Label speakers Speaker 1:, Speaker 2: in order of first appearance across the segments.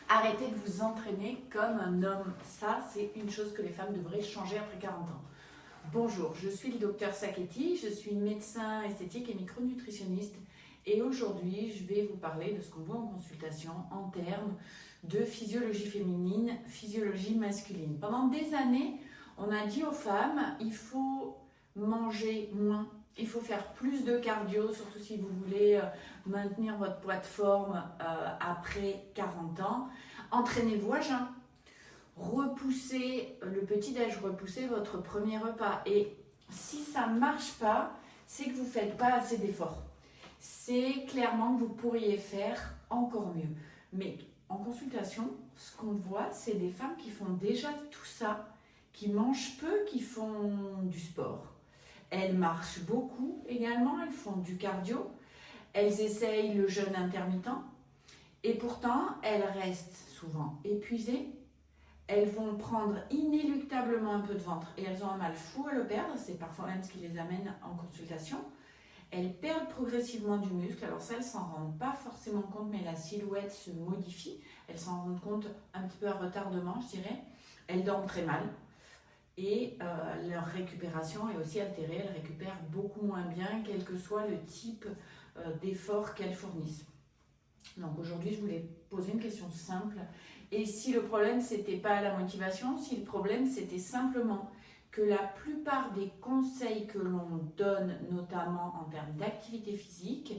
Speaker 1: Arrêtez de vous entraîner comme un homme. Ça, c'est une chose que les femmes devraient changer après 40 ans. Bonjour, je suis le docteur Sacchetti, je suis médecin esthétique et micronutritionniste. Et aujourd'hui, je vais vous parler de ce qu'on voit en consultation en termes de physiologie féminine, physiologie masculine. Pendant des années, on a dit aux femmes, il faut manger moins, il faut faire plus de cardio, surtout si vous voulez maintenir votre poids de forme après 40 ans. Entraînez-vous à jeun. Repoussez le petit-déj, repoussez votre premier repas. Et si ça ne marche pas, c'est que vous ne faites pas assez d'efforts. C'est clairement que vous pourriez faire encore mieux. Mais en consultation, ce qu'on voit, c'est des femmes qui font déjà tout ça, qui mangent peu, qui font du sport. Elles marchent beaucoup également, elles font du cardio, elles essayent le jeûne intermittent et pourtant elles restent souvent épuisées. Elles vont prendre inéluctablement un peu de ventre et elles ont un mal fou à le perdre, c'est parfois même ce qui les amène en consultation. Elles perdent progressivement du muscle, alors ça elles s'en rendent pas forcément compte, mais la silhouette se modifie, elles s'en rendent compte un petit peu à retardement je dirais. Elles dorment très mal et leur récupération est aussi altérée, elles récupèrent beaucoup moins bien quel que soit le type d'effort qu'elles fournissent. Donc aujourd'hui je voulais poser une question simple. Et si le problème, c'était pas la motivation, si le problème, c'était simplement que la plupart des conseils que l'on donne, notamment en termes d'activité physique,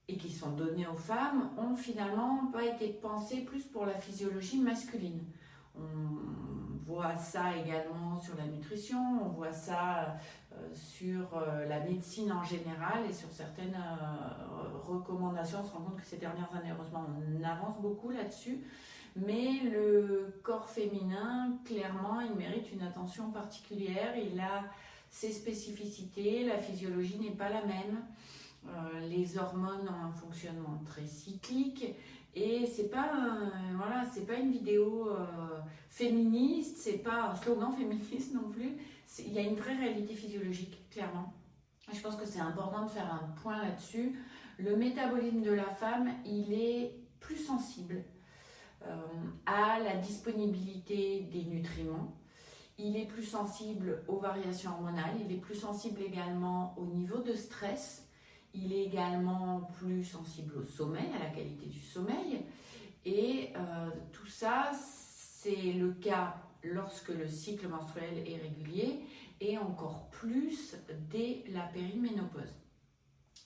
Speaker 1: et qui sont donnés aux femmes, ont finalement pas été pensés plus pour la physiologie masculine. On voit ça également sur la nutrition, on voit ça sur la médecine en général et sur certaines recommandations. On se rend compte que ces dernières années, heureusement, on avance beaucoup là-dessus. Mais le corps féminin, clairement, il mérite une attention particulière. Il a ses spécificités, la physiologie n'est pas la même. Les hormones ont un fonctionnement très cyclique. Et c'est pas une vidéo féministe, c'est pas un slogan féministe non plus. Il y a une vraie réalité physiologique, clairement. Je pense que c'est important de faire un point là-dessus. Le métabolisme de la femme, il est plus sensible à la disponibilité des nutriments. Il est plus sensible aux variations hormonales, il est plus sensible également au niveau de stress, il est également plus sensible au sommeil, à la qualité du sommeil. Et tout ça, c'est le cas lorsque le cycle menstruel est régulier et encore plus dès la périménopause.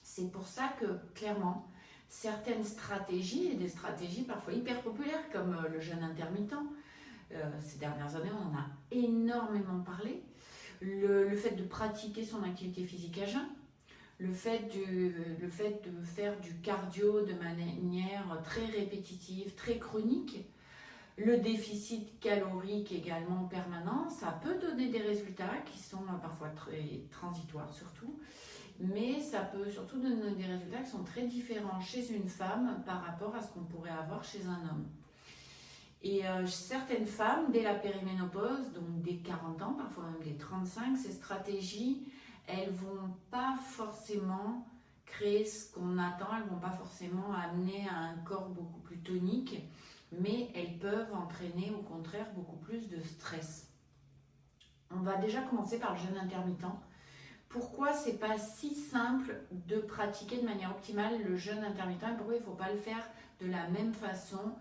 Speaker 1: C'est pour ça que, clairement, certaines stratégies, et des stratégies parfois hyper populaires comme le jeûne intermittent, ces dernières années on en a énormément parlé, le fait de pratiquer son activité physique à jeun, le fait de faire du cardio de manière très répétitive, très chronique, le déficit calorique également permanent, ça peut donner des résultats qui sont parfois très transitoires surtout, mais ça peut surtout donner des résultats qui sont très différents chez une femme par rapport à ce qu'on pourrait avoir chez un homme. Et certaines femmes, dès la périménopause, donc dès 40 ans, parfois même dès 35, ces stratégies, elles ne vont pas forcément créer ce qu'on attend, elles ne vont pas forcément amener à un corps beaucoup plus tonique, mais elles peuvent entraîner au contraire beaucoup plus de stress. On va déjà commencer par le jeûne intermittent. Pourquoi c'est pas si simple de pratiquer de manière optimale le jeûne intermittent et pourquoi il ne faut pas le faire de la même façon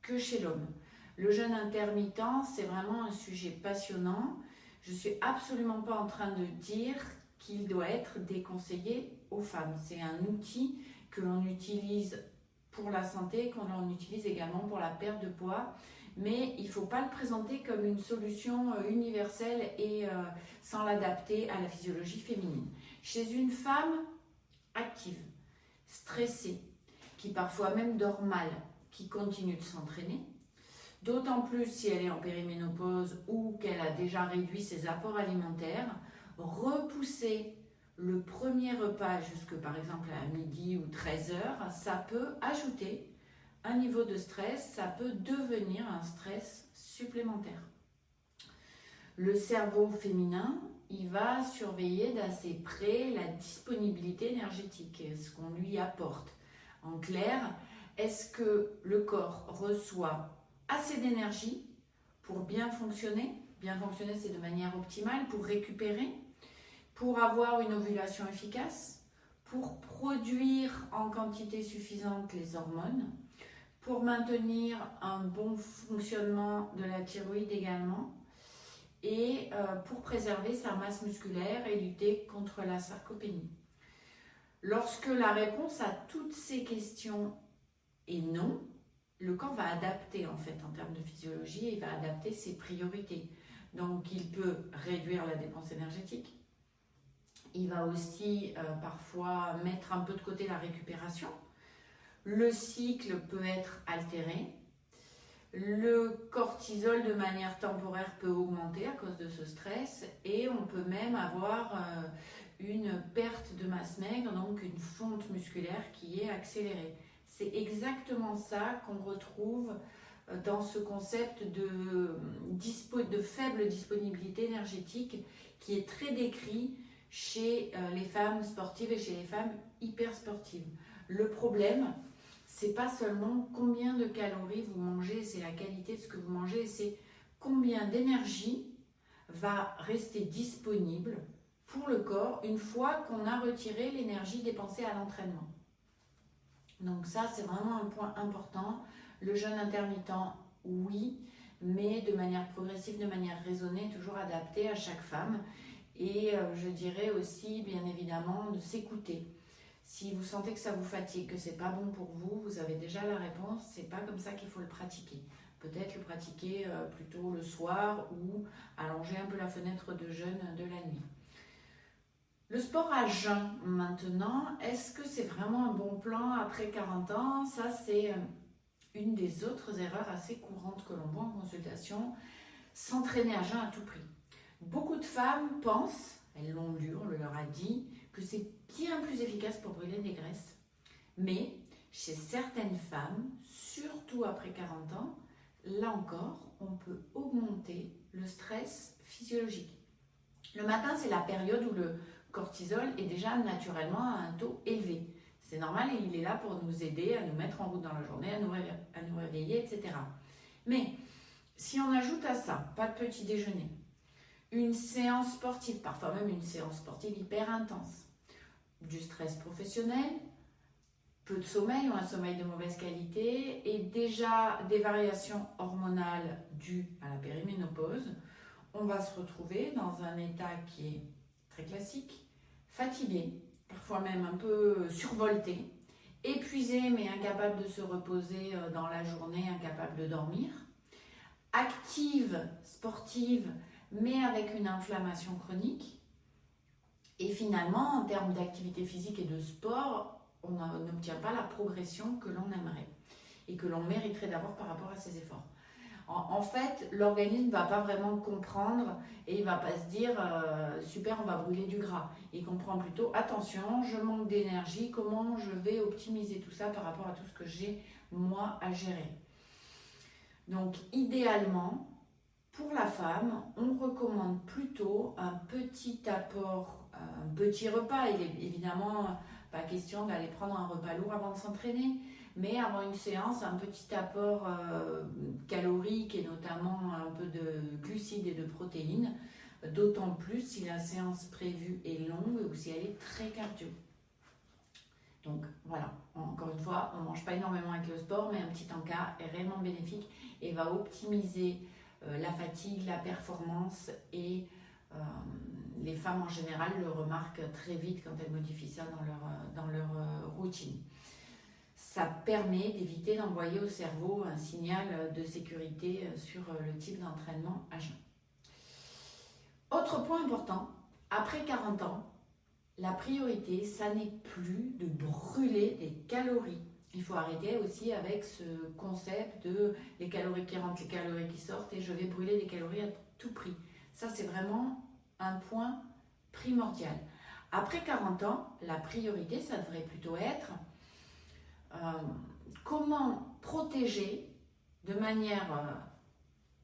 Speaker 1: que chez l'homme? Le jeûne intermittent, c'est vraiment un sujet passionnant. Je ne suis absolument pas en train de dire qu'il doit être déconseillé aux femmes. C'est un outil que l'on utilise pour la santé, que l'on utilise également pour la perte de poids. Mais il ne faut pas le présenter comme une solution universelle et sans l'adapter à la physiologie féminine. Chez une femme active, stressée, qui parfois même dort mal, qui continue de s'entraîner, d'autant plus si elle est en périménopause ou qu'elle a déjà réduit ses apports alimentaires, repousser le premier repas jusque par exemple à midi ou 13h, ça peut ajouter un niveau de stress, ça peut devenir un stress supplémentaire. Le cerveau féminin, il va surveiller d'assez près la disponibilité énergétique, ce qu'on lui apporte. En clair, Est-ce que le corps reçoit assez d'énergie pour bien fonctionner? Bien fonctionner, c'est de manière optimale, pour récupérer, pour avoir une ovulation efficace, pour produire en quantité suffisante les hormones, pour maintenir un bon fonctionnement de la thyroïde également, et pour préserver sa masse musculaire et lutter contre la sarcopénie. Lorsque la réponse à toutes ces questions est non, le corps va adapter en fait en termes de physiologie, il va adapter ses priorités. Donc il peut réduire la dépense énergétique, il va aussi parfois mettre un peu de côté la récupération, le cycle peut être altéré, le cortisol de manière temporaire peut augmenter à cause de ce stress et on peut même avoir une perte de masse maigre, donc une fonte musculaire qui est accélérée. C'est exactement ça qu'on retrouve dans ce concept de faible disponibilité énergétique qui est très décrit chez les femmes sportives et chez les femmes hyper sportives. Le problème, c'est pas seulement combien de calories vous mangez, c'est la qualité de ce que vous mangez, c'est combien d'énergie va rester disponible pour le corps une fois qu'on a retiré l'énergie dépensée à l'entraînement. Donc ça, c'est vraiment un point important. Le jeûne intermittent, oui, mais de manière progressive, de manière raisonnée, toujours adaptée à chaque femme. Et je dirais aussi, bien évidemment, de s'écouter. Si vous sentez que ça vous fatigue, que c'est pas bon pour vous, vous avez déjà la réponse, c'est pas comme ça qu'il faut le pratiquer. Peut-être le pratiquer plutôt le soir ou allonger un peu la fenêtre de jeûne de la nuit. Le sport à jeun maintenant, est-ce que c'est vraiment un bon plan après 40 ans? Ça, c'est une des autres erreurs assez courantes que l'on voit en consultation, s'entraîner à jeun à tout prix. Beaucoup de femmes pensent, elles l'ont lu, on leur a dit, que c'est bien plus efficace pour brûler des graisses. Mais chez certaines femmes, surtout après 40 ans, là encore, on peut augmenter le stress physiologique. Le matin, c'est la période où le cortisol est déjà naturellement à un taux élevé. C'est normal et il est là pour nous aider à nous mettre en route dans la journée, à nous réveiller, etc. Mais si on ajoute à ça, pas de petit déjeuner, une séance sportive, parfois même une séance sportive hyper intense, du stress professionnel, peu de sommeil ou un sommeil de mauvaise qualité et déjà des variations hormonales dues à la périménopause, on va se retrouver dans un état qui est très classique, fatigué, parfois même un peu survolté, épuisé mais incapable de se reposer dans la journée, incapable de dormir, active, sportive, mais avec une inflammation chronique. Et finalement, en termes d'activité physique et de sport, on n'obtient pas la progression que l'on aimerait et que l'on mériterait d'avoir par rapport à ses efforts. En fait, l'organisme ne va pas vraiment comprendre et il ne va pas se dire super, on va brûler du gras. Il comprend plutôt attention, je manque d'énergie, comment je vais optimiser tout ça par rapport à tout ce que j'ai moi à gérer. Donc idéalement, pour la femme, on recommande plutôt un petit apport, un petit repas. Il est évidemment pas question d'aller prendre un repas lourd avant de s'entraîner, mais avant une séance, un petit apport calorique et notamment un peu de glucides et de protéines, d'autant plus si la séance prévue est longue ou si elle est très cardio. Donc voilà, encore une fois, on ne mange pas énormément avec le sport, mais un petit encas est réellement bénéfique et va optimiser la fatigue, la performance et les femmes en général le remarquent très vite quand elles modifient ça dans leur routine. Ça permet d'éviter d'envoyer au cerveau un signal de sécurité sur le type d'entraînement à jeun. Autre point important, après 40 ans, la priorité, ça n'est plus de brûler des calories. Il faut arrêter aussi avec ce concept de les calories qui rentrent, les calories qui sortent et je vais brûler des calories à tout prix. Ça, c'est vraiment un point primordial. Après 40 ans, la priorité, ça devrait plutôt être comment protéger de manière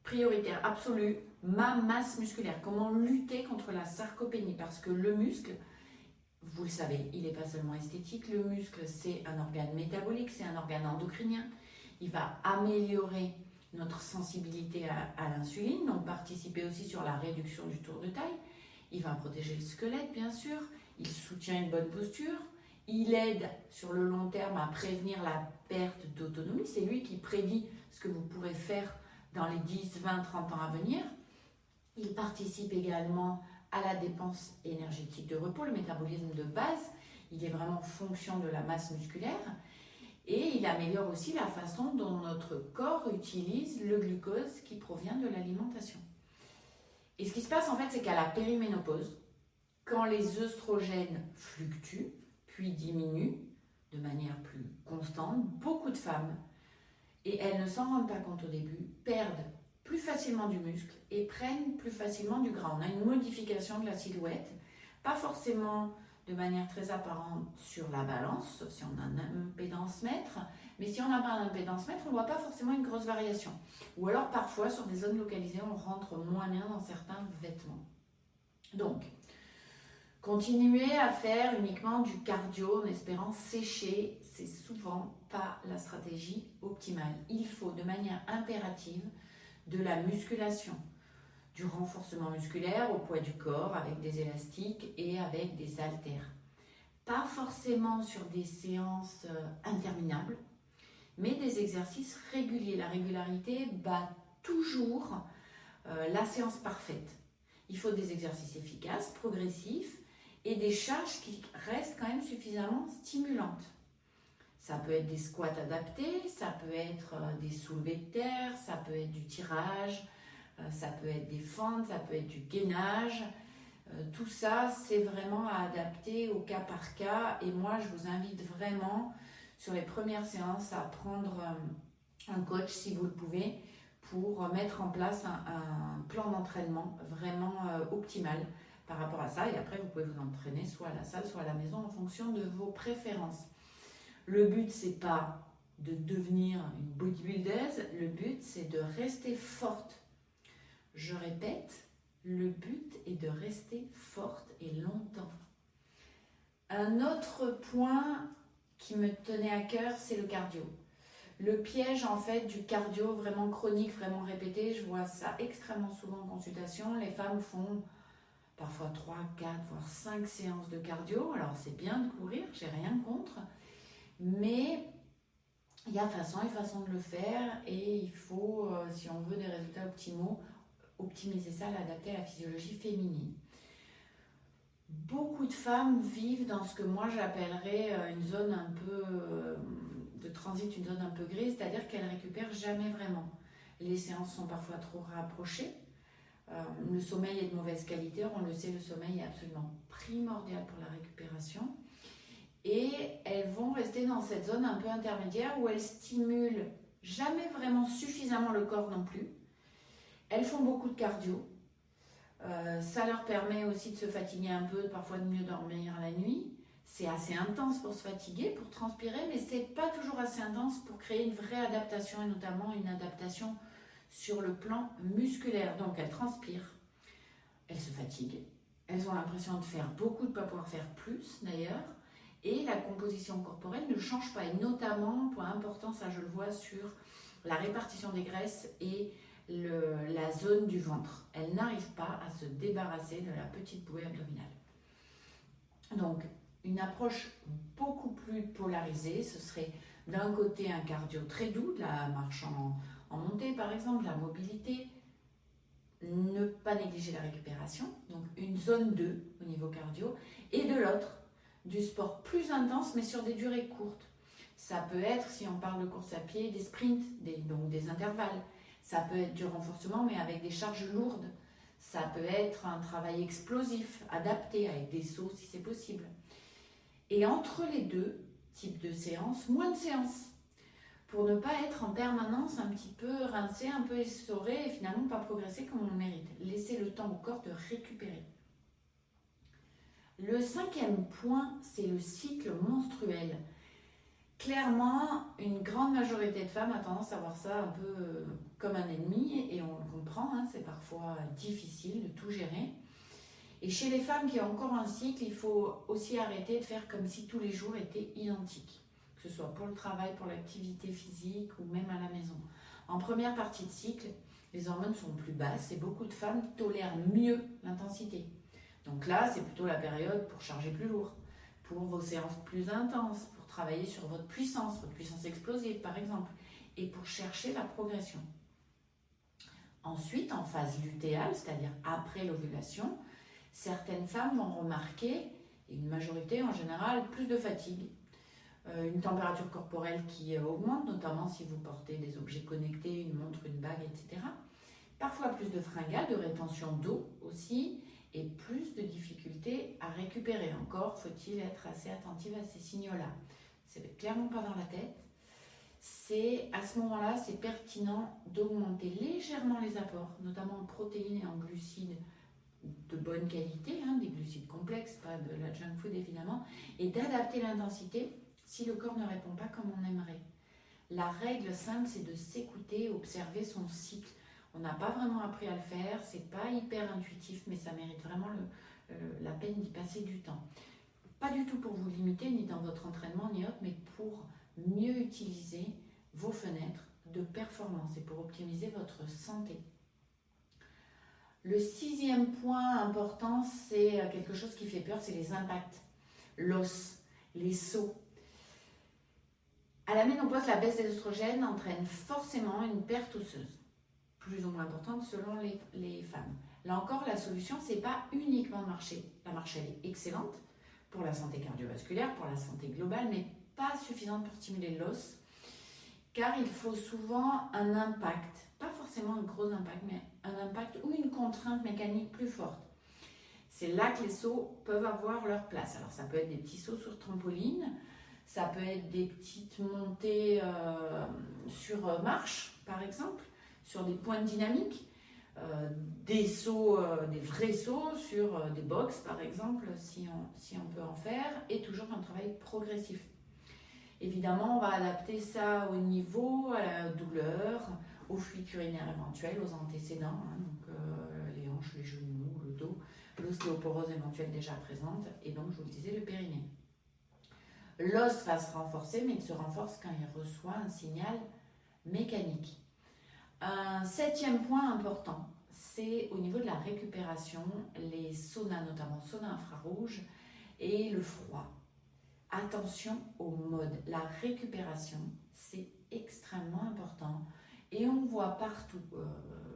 Speaker 1: prioritaire absolue ma masse musculaire, comment lutter contre la sarcopénie, parce que le muscle, vous le savez, il n'est pas seulement esthétique. Le muscle, c'est un organe métabolique, c'est un organe endocrinien. Il va améliorer notre sensibilité à l'insuline, donc participer aussi sur la réduction du tour de taille. Il va protéger le squelette, bien sûr. Il soutient une bonne posture. Il aide sur le long terme à prévenir la perte d'autonomie. C'est lui qui prédit ce que vous pourrez faire dans les 10, 20, 30 ans à venir. Il participe également à la dépense énergétique de repos, le métabolisme de base. Il est vraiment en fonction de la masse musculaire. Et il améliore aussi la façon dont notre corps utilise le glucose qui provient de l'alimentation. Et ce qui se passe en fait, c'est qu'à la périménopause, quand les œstrogènes fluctuent, puis diminuent de manière plus constante, beaucoup de femmes, et elles ne s'en rendent pas compte au début, perdent plus facilement du muscle et prennent plus facilement du gras. On a une modification de la silhouette, pas forcément de manière très apparente sur la balance, sauf si on a un impédance-mètre, mais si on n'a pas un impédance-mètre, on ne voit pas forcément une grosse variation. Ou alors parfois, sur des zones localisées, on rentre moins bien dans certains vêtements. Donc, continuer à faire uniquement du cardio en espérant sécher, c'est souvent pas la stratégie optimale. Il faut de manière impérative de la musculation, du renforcement musculaire au poids du corps avec des élastiques et avec des haltères. Pas forcément sur des séances interminables, mais des exercices réguliers. La régularité bat toujours la séance parfaite. Il faut des exercices efficaces, progressifs et des charges qui restent quand même suffisamment stimulantes. Ça peut être des squats adaptés, ça peut être des soulevés de terre, ça peut être du tirage, ça peut être des fentes, ça peut être du gainage. Tout ça, c'est vraiment à adapter au cas par cas. Et moi, je vous invite vraiment, sur les premières séances, à prendre un coach, si vous le pouvez, pour mettre en place un plan d'entraînement vraiment optimal par rapport à ça. Et après, vous pouvez vous entraîner soit à la salle, soit à la maison, en fonction de vos préférences. Le but, c'est pas de devenir une bodybuilder, le but, c'est de rester forte. Je répète, le but est de rester forte et longtemps. Un autre point qui me tenait à cœur, c'est le cardio. Le piège en fait du cardio vraiment chronique, vraiment répété, je vois ça extrêmement souvent en consultation. Les femmes font parfois 3, 4, voire 5 séances de cardio. Alors c'est bien de courir, j'ai rien contre, mais il y a façon et façon de le faire et il faut, si on veut des résultats optimaux, optimiser ça, l'adapter à la physiologie féminine. Beaucoup de femmes vivent dans ce que moi j'appellerais une zone un peu de transit, une zone un peu grise, c'est-à-dire qu'elles ne récupèrent jamais vraiment. Les séances sont parfois trop rapprochées. Le sommeil est de mauvaise qualité. On le sait, le sommeil est absolument primordial pour la récupération. Et elles vont rester dans cette zone un peu intermédiaire où elles stimulent jamais vraiment suffisamment le corps non plus. Elles font beaucoup de cardio. Ça leur permet aussi de se fatiguer un peu, parfois de mieux dormir la nuit. C'est assez intense pour se fatiguer, pour transpirer, mais c'est pas toujours assez intense pour créer une vraie adaptation, et notamment une adaptation sur le plan musculaire. Donc elles transpirent, elles se fatiguent, elles ont l'impression de faire beaucoup, de ne pas pouvoir faire plus d'ailleurs, et la composition corporelle ne change pas, et notamment, point important, ça je le vois sur la répartition des graisses et la zone du ventre. Elle n'arrive pas à se débarrasser de la petite bouée abdominale. Donc, une approche beaucoup plus polarisée, ce serait d'un côté un cardio très doux, de la marche en montée par exemple, la mobilité, ne pas négliger la récupération, donc une zone 2 au niveau cardio, et de l'autre, du sport plus intense mais sur des durées courtes. Ça peut être, si on parle de course à pied, des sprints, donc des intervalles. Ça peut être du renforcement, mais avec des charges lourdes. Ça peut être un travail explosif, adapté, avec des sauts si c'est possible. Et entre les deux types de séances, moins de séances. Pour ne pas être en permanence un petit peu rincé, un peu essoré et finalement pas progresser comme on le mérite. Laisser le temps au corps de récupérer. Le 5e point, c'est le cycle menstruel. Clairement, une grande majorité de femmes a tendance à voir ça un peu comme un ennemi et on le comprend, hein, c'est parfois difficile de tout gérer. Et chez les femmes qui ont encore un cycle, il faut aussi arrêter de faire comme si tous les jours étaient identiques, que ce soit pour le travail, pour l'activité physique ou même à la maison. En première partie de cycle, les hormones sont plus basses et beaucoup de femmes tolèrent mieux l'intensité. Donc là, c'est plutôt la période pour charger plus lourd, pour vos séances plus intenses, pour travailler sur votre puissance explosive par exemple, et pour chercher la progression. Ensuite, en phase lutéale, c'est-à-dire après l'ovulation, certaines femmes vont remarquer, et une majorité en général, plus de fatigue, une température corporelle qui augmente, notamment si vous portez des objets connectés, une montre, une bague, etc. Parfois plus de fringales, de rétention d'eau aussi, et plus de difficultés à récupérer. Encore faut-il être assez attentif à ces signaux-là. C'est clairement pas dans la tête. C'est à ce moment-là, c'est pertinent d'augmenter légèrement les apports, notamment en protéines et en glucides de bonne qualité, des glucides complexes, pas de la junk food évidemment, et d'adapter l'intensité si le corps ne répond pas comme on aimerait. La règle simple, c'est de s'écouter, observer son cycle. On n'a pas vraiment appris à le faire, c'est pas hyper intuitif, mais ça mérite vraiment la peine d'y passer du temps. Pas du tout pour vous limiter, ni dans votre entraînement, ni autre, mais pour mieux utiliser vos fenêtres de performance et pour optimiser votre santé. Le 6e point important, c'est quelque chose qui fait peur, c'est les impacts. L'os, les sauts. À la ménopause, la baisse des oestrogènes entraîne forcément une perte osseuse, plus ou moins importante selon les femmes. Là encore, la solution, c'est pas uniquement de marcher. La marche, elle est excellente pour la santé cardiovasculaire, pour la santé globale, mais pas suffisante pour stimuler l'os, car il faut souvent un impact, pas forcément un gros impact, mais un impact ou une contrainte mécanique plus forte. C'est là que les sauts peuvent avoir leur place. Alors ça peut être des petits sauts sur trampoline, ça peut être des petites montées sur marche, par exemple, sur des points dynamiques, des sauts, des vrais sauts sur des box, par exemple, si on peut en faire, et toujours un travail progressif. Évidemment, on va adapter ça au niveau, à la douleur, aux fuites urinaires éventuelles, aux antécédents, donc les hanches, les genoux, le dos, l'ostéoporose éventuelle déjà présente, et donc, je vous le disais, le périnée. L'os va se renforcer, mais il se renforce quand il reçoit un signal mécanique. Un 7e point important, c'est au niveau de la récupération, les saunas, notamment sauna infrarouge et le froid. Attention au mode. La récupération, c'est extrêmement important. Et on voit partout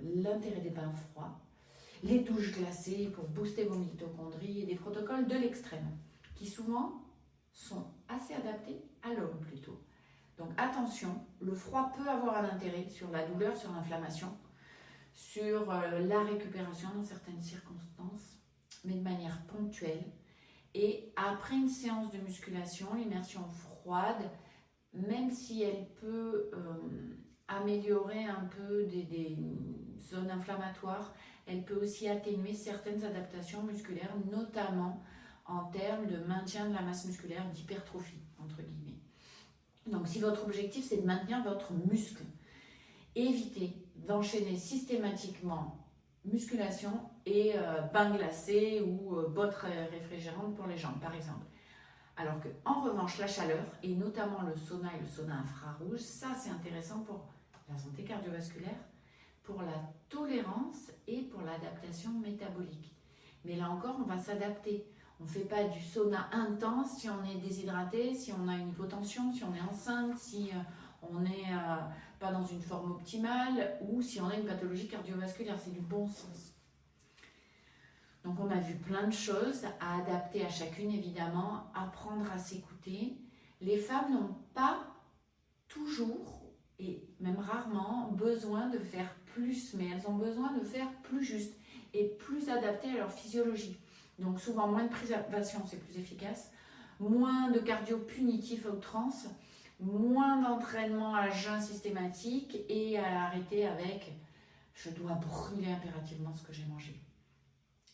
Speaker 1: l'intérêt des bains froids, les douches glacées pour booster vos mitochondries et des protocoles de l'extrême qui souvent sont assez adaptés à l'homme plutôt. Donc attention, le froid peut avoir un intérêt sur la douleur, sur l'inflammation, sur la récupération dans certaines circonstances, mais de manière ponctuelle. Et après une séance de musculation, l'immersion froide, même si elle peut améliorer un peu des zones inflammatoires, elle peut aussi atténuer certaines adaptations musculaires, notamment en termes de maintien de la masse musculaire, d'hypertrophie, entre guillemets. Donc si votre objectif c'est de maintenir votre muscle, évitez d'enchaîner systématiquement musculation et bain glacé ou bottes réfrigérantes pour les jambes par exemple. Alors que en revanche la chaleur et notamment le sauna et le sauna infrarouge, ça c'est intéressant pour la santé cardiovasculaire, pour la tolérance et pour l'adaptation métabolique. Mais là encore on va s'adapter. On ne fait pas du sauna intense si on est déshydraté, si on a une hypotension, si on est enceinte, si on n'est pas dans une forme optimale ou si on a une pathologie cardiovasculaire. C'est du bon sens. Donc on a vu plein de choses à adapter à chacune évidemment, apprendre à s'écouter. Les femmes n'ont pas toujours et même rarement besoin de faire plus, mais elles ont besoin de faire plus juste et plus adapté à leur physiologie. Donc souvent moins de préservation, c'est plus efficace, moins de cardio punitif à outrance, moins d'entraînement à jeun systématique et à arrêter avec « je dois brûler impérativement ce que j'ai mangé ».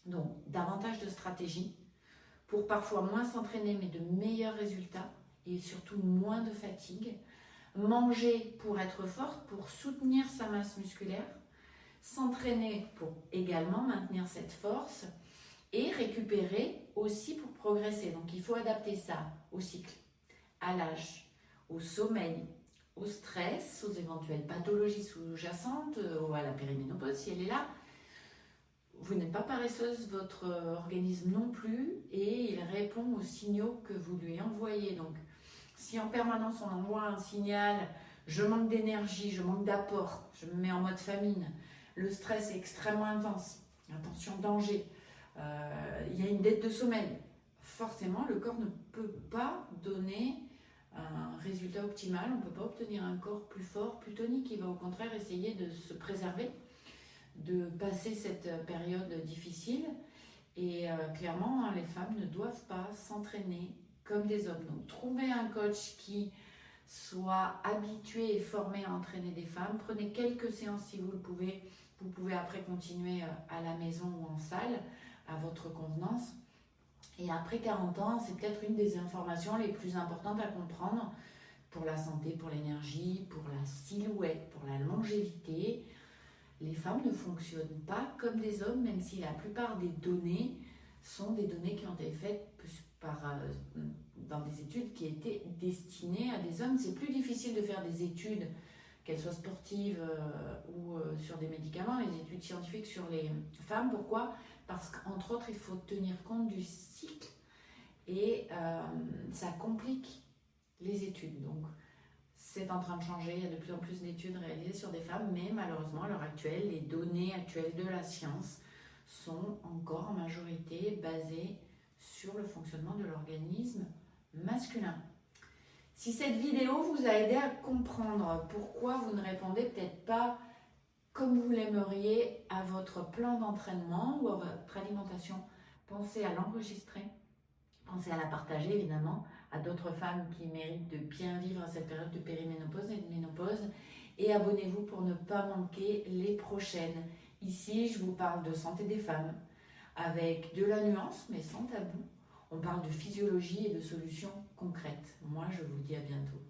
Speaker 1: Donc davantage de stratégies pour parfois moins s'entraîner mais de meilleurs résultats et surtout moins de fatigue. Manger pour être forte, pour soutenir sa masse musculaire, s'entraîner pour également maintenir cette force et récupérer aussi pour progresser. Donc il faut adapter ça au cycle, à l'âge, au sommeil, au stress, aux éventuelles pathologies sous-jacentes, ou à la périménopause si elle est là. Vous n'êtes pas paresseuse, votre organisme non plus, et il répond aux signaux que vous lui envoyez. Donc si en permanence on envoie un signal, je manque d'énergie, je manque d'apport, je me mets en mode famine, le stress est extrêmement intense, attention danger, il y a une dette de sommeil, forcément le corps ne peut pas donner un résultat optimal, on ne peut pas obtenir un corps plus fort, plus tonique, il va au contraire essayer de se préserver, de passer cette période difficile. Et clairement, les femmes ne doivent pas s'entraîner comme des hommes. Donc, trouvez un coach qui soit habitué et formé à entraîner des femmes. Prenez quelques séances si vous le pouvez. Vous pouvez après continuer à la maison ou en salle, à votre convenance. Et après 40 ans, c'est peut-être une des informations les plus importantes à comprendre pour la santé, pour l'énergie, pour la silhouette, pour la longévité. Les femmes ne fonctionnent pas comme des hommes, même si la plupart des données sont des données qui ont été faites dans des études qui étaient destinées à des hommes. C'est plus difficile de faire des études, qu'elles soient sportives ou sur des médicaments, les études scientifiques sur les femmes. Pourquoi ? Parce qu'entre autres, il faut tenir compte du cycle et ça complique les études. Donc, c'est en train de changer, il y a de plus en plus d'études réalisées sur des femmes, mais malheureusement, à l'heure actuelle, les données actuelles de la science sont encore en majorité basées sur le fonctionnement de l'organisme masculin. Si cette vidéo vous a aidé à comprendre pourquoi vous ne répondez peut-être pas comme vous l'aimeriez à votre plan d'entraînement ou à votre alimentation, pensez à l'enregistrer, pensez à la partager évidemment à d'autres femmes qui méritent de bien vivre à cette période de périménopause et de ménopause, et abonnez-vous pour ne pas manquer les prochaines. Ici, je vous parle de santé des femmes avec de la nuance mais sans tabou. On parle de physiologie et de solutions concrètes. Moi, je vous dis à bientôt.